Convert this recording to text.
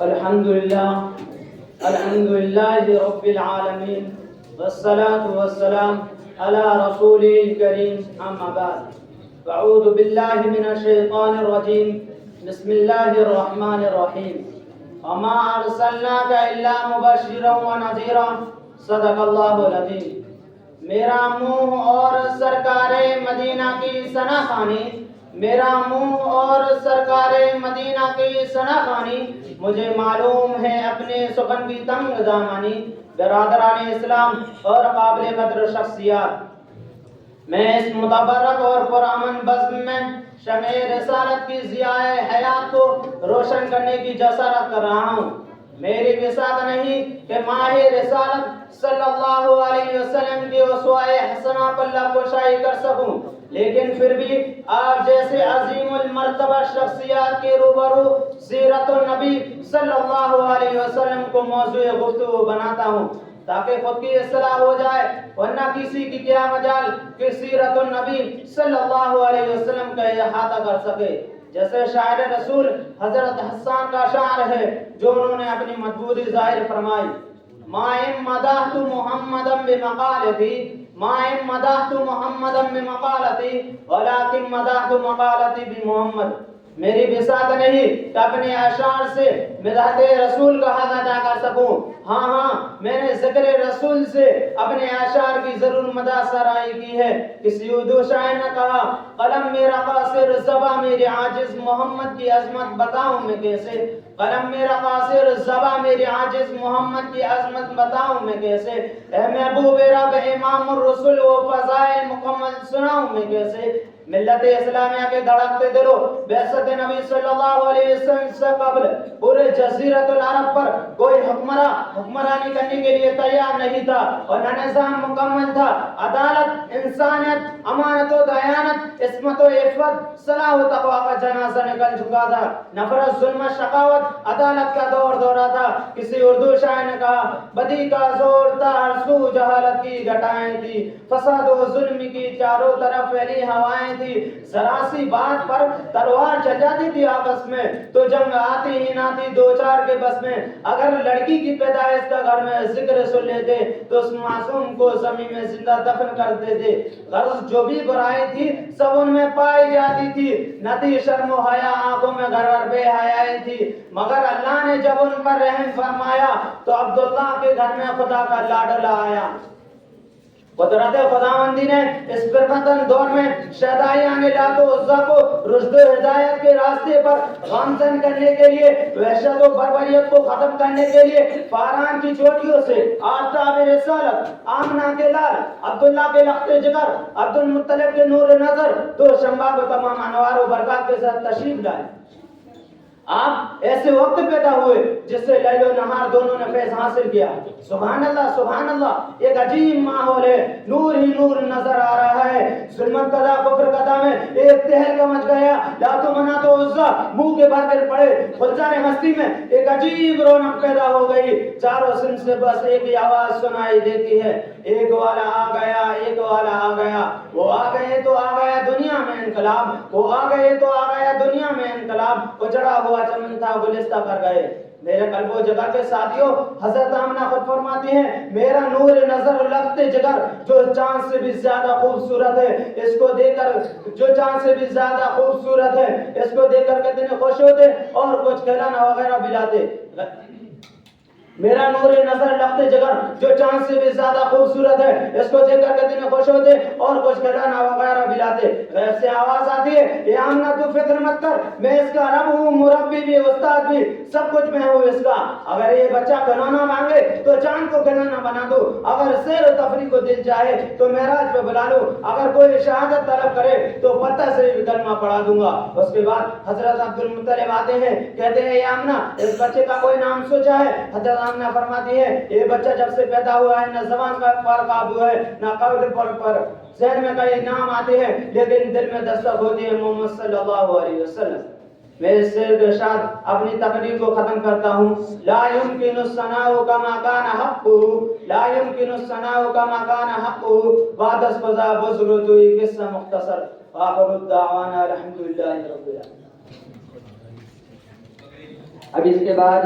الحمد لله رب العالمين والصلاة والسلام على رسوله الكريم أما بعد فأعوذ بالله من الشيطان الرجيم بسم الله الرحمن الرحيم وما أرسلناك إلا مبشرا ونذيرا صدق الله العظيم. میرا منہ اور سرکار مدینہ کی ثنا خوانی، میرا منہ اور سرکار مدینہ کی ثنا خوانی، مجھے معلوم ہے اپنے سخن کی تنگ دامانی. برادران اسلام اور قابل قدر شخصیات، میں اس متبرک اور پرامن بزم میں شمع رسالت کی ضیاء حیات کو روشن کرنے کی جسارت کر رہا ہوں. میری بساط نہیں کہ ماہ رسالت صلی اللہ علیہ وسلم کی اسوہ حسنہ پلہ پوشائی کر سکوں، لیکن پھر بھی آپ جیسے عظیم المرتبہ شخصیات کے روبرو سیرت النبی صلی اللہ علیہ وسلم کو موضوع گفتگو بناتا ہوں تاکہ خود کی اصلاح ہو جائے، ورنہ کسی کی کیا مجال کہ سیرت النبی صلی اللہ علیہ وسلم کا احاطہ کر سکے. جیسے شاعر رسول حضرت حسان کا شعر ہے جو انہوں نے اپنی مضبوطی ظاہر فرمائی: مائم مدحت محمدا بمقالتی، مائم مدحت محمدا بمقالتی ولکن مدحت مقالتی بمحمد. میری بساط نہیں کہ اپنے اشعار سے مدحت رسول کا حق ادا کر سکوں. ہاں میں نے ذکر رسول سے اپنے اشعار کی ضرور مدح سرائی کی ہے. کسی اردو شاعر نے کہا: قلم میرا قاصر زباں میرے عاجز، محمد کی عظمت بتاؤں میں کیسے. قلم میرا قاصر زباں میرے عاجز، محمد کی عظمت بتاؤں میں کیسے. اے محبوب رب امام الرسل و فضائل مکمل سناؤں میں کیسے. ملت اسلامیہ کے دھڑکتے دلوں، بعثت نبی صلی اللہ علیہ وسلم سے قبل پورے جزیرۃ العرب پر کوئی حکمرانی کرنے کے لیے تیار نہیں تھا، اور نہ نظام مکمل تھا. عدالت، انسانیت، امانت و دیانت، عصمت و عفت، صلاح و تقویٰ کا جنازہ نکل چکا تھا. نفرت، ظلم، شقاوت عدالت کا دورہ تھا. کسی اردو شاعر نے کہا: بدی کا زور تھا ہر سو جہالت کی گھٹائیں تھی، فساد و ظلم کی چاروں طرف پھیلی ہوائیں تھی. ذرا سی بات پر تلوار چل جاتی تھی آپس میں تو جنگ آتی ہی نہ تھی دو چار کے بس میں. اگر لڑکی کی پیدائش کا گھر میں ذکر سن لیتے تو اس معصوم کو زمین میں زندہ دفن کر دیتے. غرض جو بھی برائی تھی سب ان میں پائی جاتی تھی، نہ تھی شرم و حیا، آنکھوں میں گھر بے حیائی تھی. مگر اللہ نے جب ان پر رحم فرمایا تو عبداللہ کے گھر میں خدا کا لاڈلا آیا. قدرت خداوندی نے اس پرفتن دور میں شہدائی آنے لات و عزا کو رشد و ہدایت کے راستے پر گامزن کرنے کے لیے، وحشت و بربریت کو ختم کرنے کے لیے فاران کی چوٹیوں سے آفتاب رسالت، آمنہ کے لال، عبداللہ کے لخت جگر، عبد المطلب کے نور نظر، تو شمبا کو تمام انوار و برکات کے ساتھ تشریف لائے. آپ ایسے وقت پیدا ہوئے جس سے لیل و نہار دونوں نے فیض حاصل کیا. سبحان اللہ سبحان اللہ، ایک عجیب ماحول ہے، نور ہی نور نظر آ رہا ہے. ظلمت قضا کفر قضا میں ایک تہلکہ مچ گیا. لات و منات و عزا منہ کے بھر کر پڑے. گلزار ہستی میں ایک عجیب رونق پیدا ہو گئی. چاروں سن سے بس ایک ہی آواز سنائی دیتی ہے: ایک والا آ گیا، ایک والا آ گیا. وہ آ گئے تو آ گیا دنیا میں انقلاب، وہ آ گئے تو آ گیا دنیا میں انقلاب. اجڑا ہوا چمن تھا گلستہ کر گئے. میرے قلب و جگر کے ساتھیوں، حضرت آمنہ خود فرماتی ہیں: میرا نور نظر لخت جگر جو چاند سے بھی زیادہ خوبصورت ہے، اس کو دیکھ کر جو چاند سے بھی زیادہ خوبصورت ہے، اس کو دیکھ کر کتنے خوش ہوتے اور کچھ کھلانا وغیرہ بلاتے. میرا نور نظر لخت جگر جو چاند سے بھی زیادہ خوبصورت ہے، اس کو دیکھ کر کتنے خوش ہوتے اور کچھ کھلانا وغیرہ بلاتے. غیب سے آواز آتی ہے: اے آمنہ تو فکر مت کر، میں اس کا رب ہوں، مربی بھی، استاد بھی، سب کچھ میں ہوں اس کا. اگر یہ بچہ کھلونا مانگے تو چاند کو کھلونا بنا دو، اگر سیر و تفریح کو دل چاہے تو معراج پہ بلا لو، اگر کوئی شہادت طلب کرے تو پتہ سے بھی کلمہ پڑھا دوں گا. اس کے بعد حضرت عبد المطلب آتے ہیں، کہتے ہیں: اے آمنہ، اس بچے کا کوئی نام سوچا ہے؟ حضرت آمنہ فرماتی ہے: یہ بچہ جب سے پیدا ہوا ہے نہ زبان پر قابو ہے نہ قلب پر ذہن میں کئی نام آتے ہیں لیکن دل میں دستک ہوتی ہے محمد صلی اللہ علیہ وسلم. میں اس سے ارشاد اپنی تقریر کو ختم کرتا ہوں: لا يمكن الثناء كما كان حقه، لا يمكن الثناء كما كان حقه. بعد از فضا بزرگ تو یہ قصہ مختصر. آخر الدعوانا الحمدللہ رب العالمین. اب اس کے بعد